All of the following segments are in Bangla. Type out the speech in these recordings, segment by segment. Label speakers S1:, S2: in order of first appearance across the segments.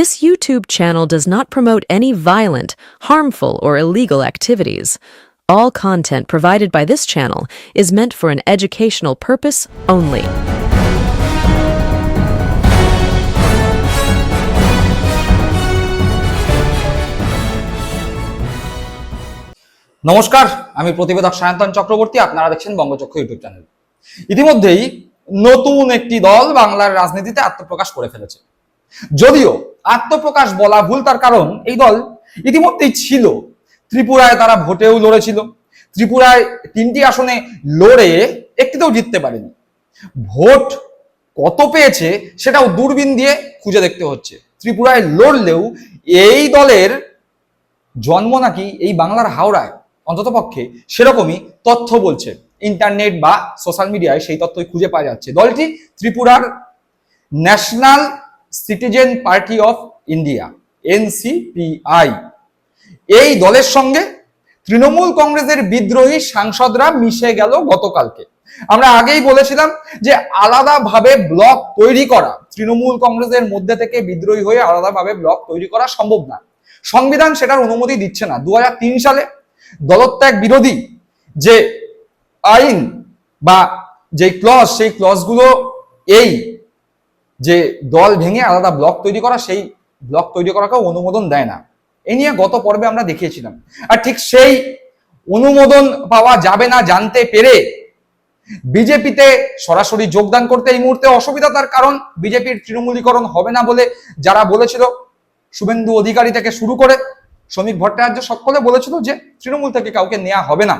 S1: This YouTube channel does not promote any violent, harmful, or illegal activities. All content provided by this channel is meant for an educational purpose only.
S2: নমস্কার, আমি প্রতিবেদক সায়ন্তন চক্রবর্তী। আপনারা দেখছেন বঙ্গচক্র ইউটিউব চ্যানেল। ইতিমধ্যেই নতুন একটি দল বাংলার রাজনীতিতে আত্মপ্রকাশ করে ফেলেছে। যদিও আত্মপ্রকাশ বলা ভুল, তার কারণ এই দল ইতিমধ্যেই ছিল। ত্রিপুরায় তারা ভোটেও লড়েছিল, ত্রিপুরায় 3টি আসনে লড়ে একটিতেও জিততে পারেনি। ভোট কত পেয়েছে সেটাও দূরবীন দিয়ে খুঁজে দেখতে হচ্ছে। ত্রিপুরায় লড়লেও এই দলের জন্ম নাকি এই বাংলার হাওড়ায়, অন্ততপক্ষে সেরকমই তথ্য বলছে। ইন্টারনেট বা সোশ্যাল মিডিয়ায় সেই তথ্যই খুঁজে পাওয়া যাচ্ছে। দলটি ত্রিপুরার national citizen party of India, NCPI। এই দলের সঙ্গে তৃণমূল কংগ্রেসের বিদ্রোহী সাংসদরা মিশে গেল গতকালকে। আমরা আগেই বলেছিলাম যে আলাদাভাবে ব্লক তৈরি করা, তৃণমূল কংগ্রেসের মধ্যে থেকে বিদ্রোহী হয়ে আলাদাভাবে ব্লক তৈরি করা সম্ভব না। সংবিধান সেটার অনুমতি দিচ্ছে না। 2003 সালে দলত্যাগ বিরোধী যে আইন বা যে ক্লজ, সেই ক্লজগুলো এই যে দল ভেঙে আলাদা ব্লক তৈরি করা, সেই ব্লক তৈরি করাকেও অনুমোদন দেয় না। এই নিয়ে গত পর্বে আমরা দেখিয়েছিলাম। আর ঠিক সেই অনুমোদন পাওয়া যাবে না জানতে পেরে বিজেপিতে সরাসরি যোগদান করতে এই মুহূর্তে অসুবিধা। তার কারণ বিজেপির তৃণমূলীকরণ হবে না বলে যারা বলেছিল, শুভেন্দু অধিকারী থেকে শুরু করে শ্রমিক ভট্টাচার্য সকলে বলেছিল যে তৃণমূল থেকে কাউকে নেওয়া হবে না,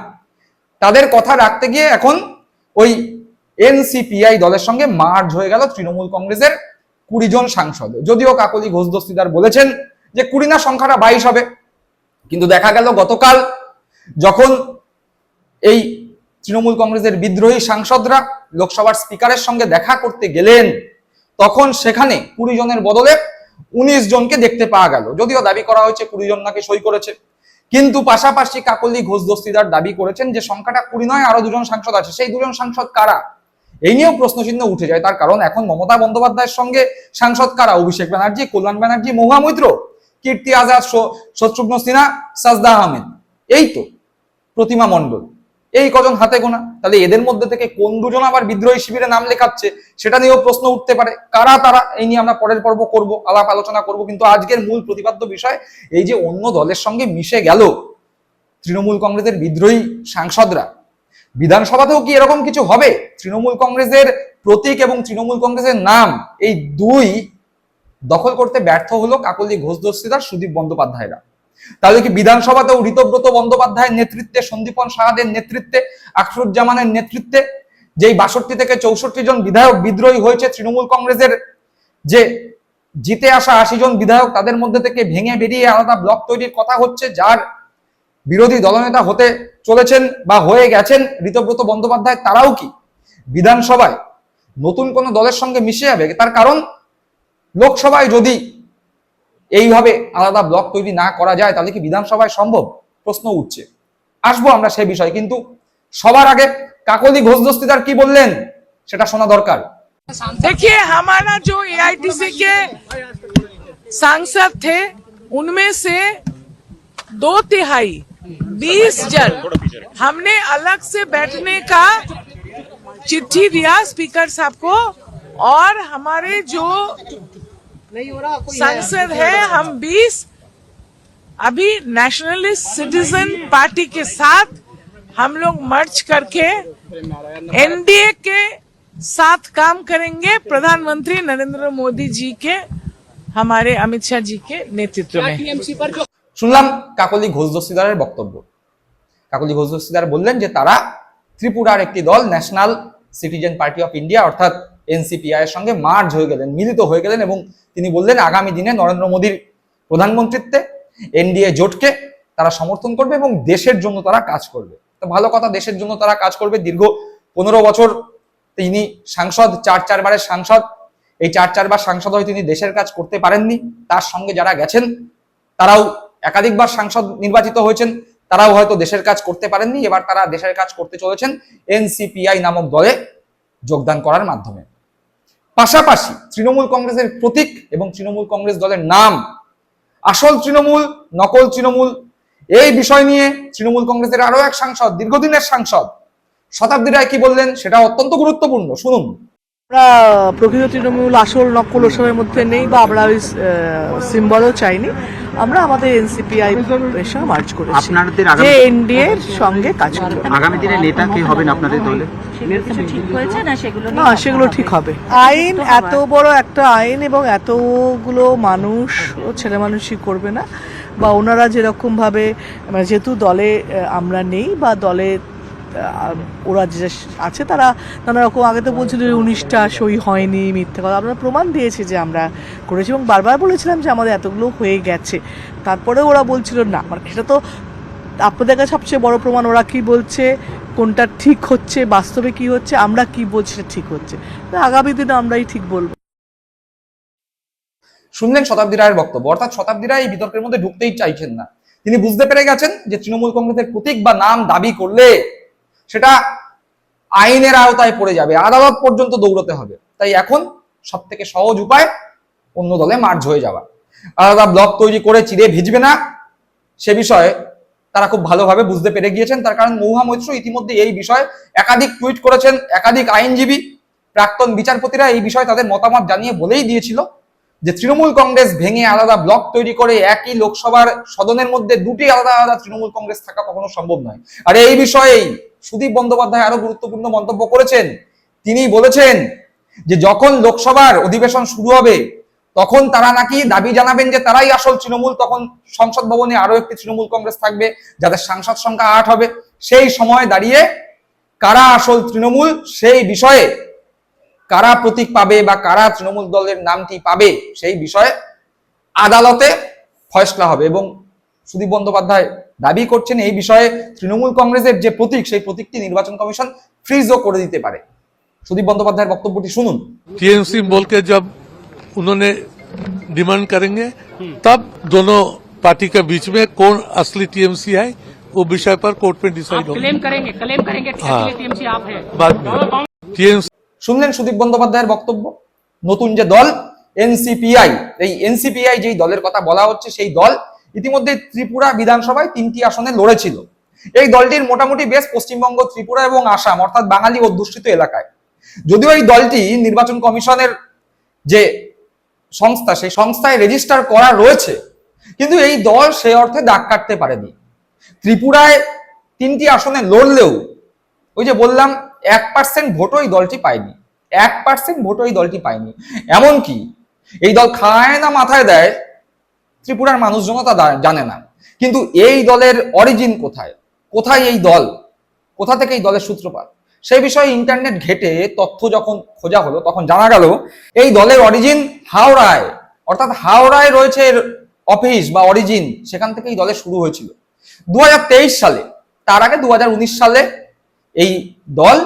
S2: তাদের কথা রাখতে গিয়ে এখন ওই NCPI দলের সঙ্গে মার্জ হয়ে গেল তৃণমূল কংগ্রেসের 20 জন সাংসদ। যদিও কাকলি ঘোষ দস্তিদার বলেছেন যে 20 না, সংখ্যাটা 22 হবে। কিন্তু দেখা গেল গতকাল যখন এই তৃণমূল কংগ্রেসের বিদ্রোহী সাংসদরা লোকসভার স্পিকারের সঙ্গে দেখা করতে গেলেন, তখন সেখানে 20 জনের বদলে 19 জনকে দেখতে পাওয়া গেল। যদিও দাবি করা হয়েছে 20 জন নাকি সই করেছে, কিন্তু পাশাপাশি কাকলি ঘোষ দস্তিদার দাবি করেছেন যে সংখ্যাটা 20 নয়, আরো 2 জন সাংসদ আছে। সেই 2 জন সাংসদ কারা, এই নিয়েও প্রশ্নচিহ্ন উঠে যায়। তার কারণ এখন মমতা বন্দ্যোপাধ্যায়ের সঙ্গে সাংসদ কারা? অভিষেক ব্যানার্জি, কল্যাণ ব্যানার্জি, মহুয়া মৈত্র, কীর্তি আজাদ, শত্রুঘ্ন সিনহা, সাজদা আহমেদ, এই তো প্রতিমা মণ্ডল, এই কজন হাতে গোনা। তাহলে এদের মধ্যে থেকে কোন 2 জন আবার বিদ্রোহী শিবিরে নাম লেখাচ্ছে, সেটা নিয়েও প্রশ্ন উঠতে পারে। কারা তারা, এই নিয়ে আমরা পরের পর্ব করব, আলাপ আলোচনা করব। কিন্তু আজকের মূল প্রতিপাদ্য বিষয় এই যে অন্য দলের সঙ্গে মিশে গেল তৃণমূল কংগ্রেসের বিদ্রোহী সাংসদরা। বিধানসভাতেও কি এরকম কিছু হবে? তৃণমূল কংগ্রেসের প্রতীক এবং তৃণমূল কংগ্রেসের নাম, এই দুই দখল করতে ব্যর্থ হলো কাকলি ঘোষ দস্তিদার, সুদীপ বন্দ্যোপাধ্যায়রা। তাহলে কি বিধানসভাতেও ঋতব্রত বন্দ্যোপাধ্যায়ের নেতৃত্বে, সন্দীপন সাহাদের নেতৃত্বে, আখরুজ্জামানের নেতৃত্বে যেই 62 থেকে 64 জন বিধায়ক বিদ্রোহী হয়েছে তৃণমূল কংগ্রেসের, যে জিতে আসা 80 জন বিধায়ক, তাদের মধ্যে থেকে ভেঙে বেরিয়ে আলাদা ব্লক তৈরির কথা হচ্ছে, যার বিরোধী দলনেতা হতে চলেছেন বা হয়ে গেছেন ঋতব্রত বন্দ্যোপাধ্যায়, তারাও কি বিধানসভায় নতুন কোন দলের সঙ্গে মিশে যাবে? তার কারণ লোকসভায় যদি এইভাবে আলাদা ব্লক তৈরি না করা যায়, তাহলে কি বিধানসভায় সম্ভব? প্রশ্ন উঠছে। আসবো আমরা সেই বিষয়, কিন্তু সবার আগে কাকলি ঘোষ দস্তিদার কি বললেন সেটা শোনা দরকার।
S3: देखिए, हमारा जो AITC के सांसद थे, उनमें से 2/3 20 जन हमने अलग से बैठने का चिट्ठी दिया स्पीकर साहब को, और हमारे जो सांसद है हम 20 अभी नेशनलिस्ट सिटीजन पार्टी के साथ हम लोग मर्ज करके NDA के साथ काम करेंगे, प्रधानमंत्री नरेंद्र मोदी जी के, हमारे अमित शाह जी के नेतृत्व में।
S2: শুনলাম কাকলি ঘোষ দস্তিদারের বক্তব্য। কাকলি ঘোষ দস্তিদার বললেন যে তারা ত্রিপুরার একটি দল, national citizen party of India অর্থাৎ NCPI এর সঙ্গে মার্জ হয়ে গেলেন, মিলিত হয়ে গেলেন, এবং তিনি বললেন আগামী দিনে নরেন্দ্র মোদীর প্রধানমন্ত্রীত্বে NDA জোটকে তারা সমর্থন করবে এবং দেশের জন্য তারা কাজ করবে। তো ভালো কথা, দেশের জন্য তারা কাজ করবে। দীর্ঘ 15 বছর তিনি সাংসদ, 4 বারের সাংসদ। এই 4 বার সাংসদ হয়ে তিনি দেশের কাজ করতে পারেননি। তার সঙ্গে যারা গেছেন তারাও একাধিকবার সাংসদ নির্বাচিত হয়েছেন, তারাও হয়তো দেশের কাজ করতে পারেননি। এবার তারা দেশের কাজ করতে চলেছেন NCPI নামক দলে যোগদান করার মাধ্যমে। পাশাপাশি তৃণমূল কংগ্রেসের প্রতীক এবং তৃণমূল কংগ্রেস দলের নাম, আসল তৃণমূল, নকল তৃণমূল, এই বিষয় নিয়ে তৃণমূল কংগ্রেসের আরো এক সাংসদ, দীর্ঘদিনের সাংসদ শতাব্দী রায় কি বললেন সেটা অত্যন্ত গুরুত্বপূর্ণ, শুনুন।
S4: আমরা প্রকৃত তৃণমূল আসল নকল ওসবের মধ্যে নেই, বা আমরা ওই সিম্বলও চাইনি। আমরা আমাদের এনসিপিআই এসে মার্চ করেছি,
S5: আপনাদের
S4: যে এনডিএ এর সঙ্গে কাজ করবে।
S5: আগামী দিনে নেতা কে হবেন আপনাদের দলে?
S4: না, সেগুলো ঠিক হবে। আইন এত বড় একটা আইন এবং এতগুলো মানুষ ও ছেলে মানুষই করবে না, বা ওনারা যেরকম ভাবে, মানে যেহেতু দলে আমরা নেই বা দলে ওরা যে আছে তারা নানা রকম, আগে তো বলছিল 19টা সই হয়নি, মিথ্যে কথা। আমরা প্রমাণ দিয়েছি যে আমরা করেছি এবং বারবার বলেছিলাম যে আমাদের এতগুলো হয়ে গেছে। তারপরে ওরা বলছিল না, মানে সেটা তো আপনাদের কাছে সবচেয়ে বড় প্রমাণ। ওরা কি বলছে, কোনটা ঠিক হচ্ছে, বাস্তবে কি হচ্ছে, আমরা কি বলছি সেটা ঠিক হচ্ছে। আগামী দিনে আমরাই ঠিক বলবো।
S2: শুনলেন শতাব্দী রায়ের বক্তব্য। অর্থাৎ শতাব্দী রায় এই বিতর্কের মধ্যে ঢুকতেই চাইছেন না। তিনি বুঝতে পেরে গেছেন যে তৃণমূল কংগ্রেসের প্রতীক বা নাম দাবি করলে সেটা আইনের আওতায় পড়ে যাবে, আদালত পর্যন্ত দৌড়তে হবে। তাই এখন সব থেকে সহজ উপায় অন্য দলে মার্জ হয়ে যাওয়া। আলাদা ব্লক তৈরি করে চিড়ে ভিজবে না, সে বিষয়ে তারা খুব ভালোভাবে বুঝতে পেরে গিয়েছেন। তার কারণ মহুয়া মৈত্র ইতিমধ্যে এই বিষয়ে একাধিক টুইট করেছেন, একাধিক আইনজীবী, প্রাক্তন বিচারপতিরা এই বিষয়ে তাদের মতামত জানিয়ে বলেই দিয়েছিল যে তৃণমূল কংগ্রেস ভেঙে আলাদা ব্লক তৈরি করে একই লোকসভার সদনের মধ্যে দুটি আলাদা আলাদা তৃণমূল কংগ্রেস থাকা কখনো সম্ভব নয়। আর এই বিষয়েই সুদীপ বন্দ্যোপাধ্যায় আরো গুরুত্বপূর্ণ মন্তব্য করেছেন। তিনি বলেছেন যে যখন লোকসভার অধিবেশন শুরু হবে তখন তারা নাকি দাবি জানাবেন যে তারাই আসল তৃণমূল, তখন সংসদ ভবনে আরো একটি তৃণমূল কংগ্রেস থাকবে যাদের সাংসদ সংখ্যা 8 হবে। সেই সময় দাঁড়িয়ে কারা আসল তৃণমূল, সেই বিষয়ে কারা প্রতীক পাবে বা কারা তৃণমূল দলের নামটি পাবে, সেই বিষয়ে আদালতে ফয়সলা হবে। এবং সুদীপ বন্দ্যোপাধ্যায় দাবি করছেন এই বিষয়ে তৃণমূল কংগ্রেসের যে প্রতীক, সেই প্রতীকটি নির্বাচন কমিশন ফ্রিজও করে দিতে পারে। সুদীপ বন্দ্যোপাধ্যায়ের বক্তব্যটি শুনুন।
S6: टीएमसी बोल के जब उन्होंने डिमांड करेंगे तब दोनों पार्टी के बीच में कौन असली टीएमसी है वो विषय पर कोर्ट में डिसाइड होगा।
S7: क्लेम करेंगे
S6: हाँ।
S7: टीएमसी आप है
S6: बाद में टीएमसी
S2: শুনলেন সুদীপ বন্দ্যোপাধ্যায়ের বক্তব্য। নতুন যে দল এনসিপিআই, এই এনসিপিআই যেই দলের কথা বলা হচ্ছে, সেই দল ইতিমধ্যে ত্রিপুরা বিধানসভায় 3টি আসনে লড়েছিল। এই দলটির মোটামুটি বেশ পশ্চিমবঙ্গ, ত্রিপুরা এবং আসাম অর্থাৎ বাঙালি অধ্যুষিত এলাকায়। যদিও এই দলটি নির্বাচন কমিশনের যে সংস্থা, সেই সংস্থায় রেজিস্টার করা রয়েছে, কিন্তু এই দল সে অর্থে দাগ কাটতে পারেনি। ত্রিপুরায় 3টি আসনে লড়লেও ওই যে বললাম 1% ভোটও এই দলটি পায়নি, 1% ভোটও এই দলটি পায়নি। এমনকি এই দল খায় না মাথায় দেয় ত্রিপুরার মানুষজন তা জানে না। কিন্তু এই দলের অরিজিন কোথায়, কোথায় এই দল, কোথা থেকে এই দলের সূত্রপাত, সেই বিষয়ে ইন্টারনেট ঘেটে তথ্য যখন খোঁজা হলো তখন জানা গেল এই দলের অরিজিন হাওড়ায়, অর্থাৎ হাওড়ায় রয়েছে এর অফিস বা অরিজিন, সেখান থেকে এই দলের শুরু হয়েছিল 2023 সালে। তার আগে 2019 সালে এই দল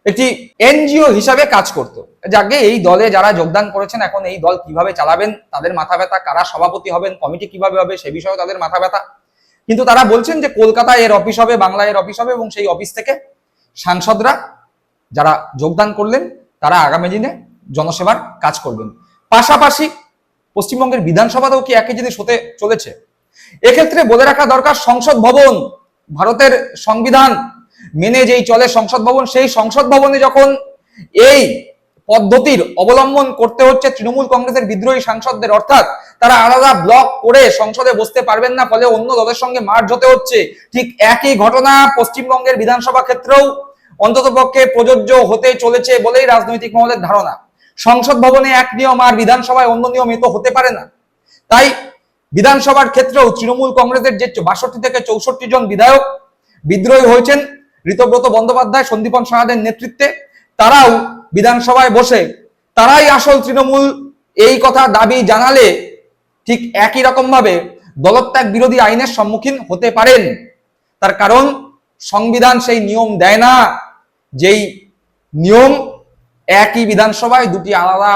S2: একটি এনজিও হিসাবে কাজ করত। যাকে এই দলে যারা যোগদান করেছেন এখন এই দল কিভাবে চালাবেন তাদের মাথা ব্যথা, কারা সভাপতি হবেন, কমিটি কিভাবে হবে সে বিষয়ে তাদের মাথা ব্যথা। কিন্তু তারা বলছেন যে কলকাতায় এর অফিস হবে, বাংলায় এর অফিস হবে এবং সেই অফিস থেকে সাংসদরা যারা যোগদান করলেন তারা আগামী দিনে জনসেবার কাজ করবেন। পাশাপাশি পশ্চিমবঙ্গের বিধানসভাতেও কি একই জিনিস হতে চলেছে? এক্ষেত্রে বলে রাখা দরকার, সংসদ ভবন, ভারতের সংবিধান মেনে যেই চলে সংসদ ভবন, সেই সংসদ ভবনে যখন এই পদ্ধতির অবলম্বন করতে হচ্ছে তৃণমূল কংগ্রেসের বিদ্রোহী সাংসদদের, অর্থাৎ তারা আলাদা ব্লক করে সংসদে বসতে পারবেন না, ফলে অন্য দলের সঙ্গে মার্জ হতে হচ্ছে, ঠিক একই ঘটনা পশ্চিমবঙ্গের বিধানসভা ক্ষেত্রেও অন্ততপক্ষে প্রযোজ্য হতে চলেছে বলেই রাজনৈতিক মহলের ধারণা। সংসদ ভবনে এক নিয়ম আর বিধানসভায় অন্য নিয়ম এ তো হতে পারে না। তাই বিধানসভার ক্ষেত্রেও তৃণমূল কংগ্রেসের যে 62 থেকে 64 জন বিধায়ক বিদ্রোহী হয়েছেন ঋতব্রত বন্দ্যোপাধ্যায়, সন্দীপন সাহাদের নেতৃত্বে, তারাও বিধানসভায় বসে তারাই আসল তৃণমূল এই কথা দাবি জানালে ঠিক একই রকম ভাবে দলত্যাগ বিরোধী আইনের সম্মুখীন হতে পারেন। তার কারণ সংবিধান সেই নিয়ম দেয় না, যেই নিয়ম একই বিধানসভায় দুটি আলাদা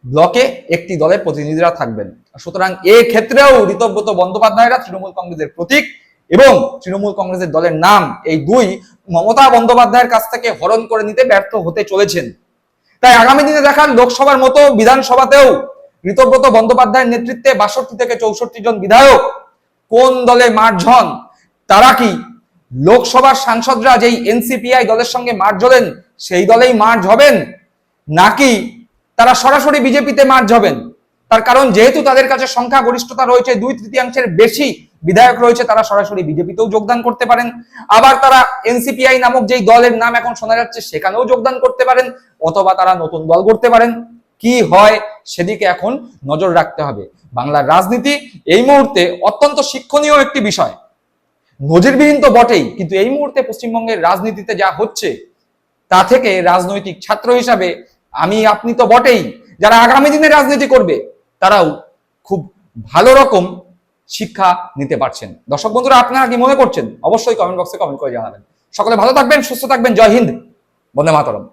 S2: ব্লকে একটি দলের প্রতিনিধিরা থাকবেন। সুতরাং এই ক্ষেত্রেও ঋতব্রত বন্দ্যোপাধ্যায়রা তৃণমূল কংগ্রেসের প্রতীক এবং তৃণমূল কংগ্রেসের দলের নাম এই দুই মমতা বন্দ্যোপাধ্যায়ের কাছ থেকে হরণ করে নিতে ব্যর্থ হতে চলেছেন। তাই আগামী দিনে দেখার লোকসভার মতো বিধানসভাতেও ঋতব্রত বন্দ্যোপাধ্যায়ের নেতৃত্বে 62 থেকে 64 জন বিধায়ক কোন দলে মার্জ হন। তারা কি লোকসভার সাংসদরা যেই এনসিপিআই দলের সঙ্গে মার্জ হলেন সেই দলেই মার্জ হবেন, নাকি তারা সরাসরি বিজেপিতে মার্জ হবেন? তার কারণ যেহেতু তাদের কাছে সংখ্যা গরিষ্ঠতা রয়েছে, 2/3 বেশি বিধায়ক রয়েছে, তারা সরাসরি বিজেপিতেও যোগদান করতে পারেন। আবার তারা এনসিপিআই নামক যেই দলের নাম এখন শোনা যাচ্ছে সেখানেও যোগদান করতে পারেন, অথবা তারা নতুন দল করতে পারেন। কি হয় সেদিকে এখন নজর রাখতে হবে। বাংলার রাজনীতি এই মুহূর্তে অত্যন্ত শিক্ষণীয় একটি বিষয়, নজিরবিহীন তো বটেই, কিন্তু এই মুহূর্তে পশ্চিমবঙ্গের রাজনীতিতে যা হচ্ছে তা থেকে রাজনৈতিক ছাত্র হিসাবে আমি আপনি তো বটেই, যারা আগামী দিনে রাজনীতি করবে তারাও খুব ভালো রকম শিক্ষা নিতে পারছেন। দর্শক বন্ধুরা, আপনারা কি মনে করছেন অবশ্যই কমেন্ট বক্সে কমেন্ট করে জানাবেন। সকলে ভালো থাকবেন, সুস্থ থাকবেন। জয় হিন্দ, বন্দে মাতরম।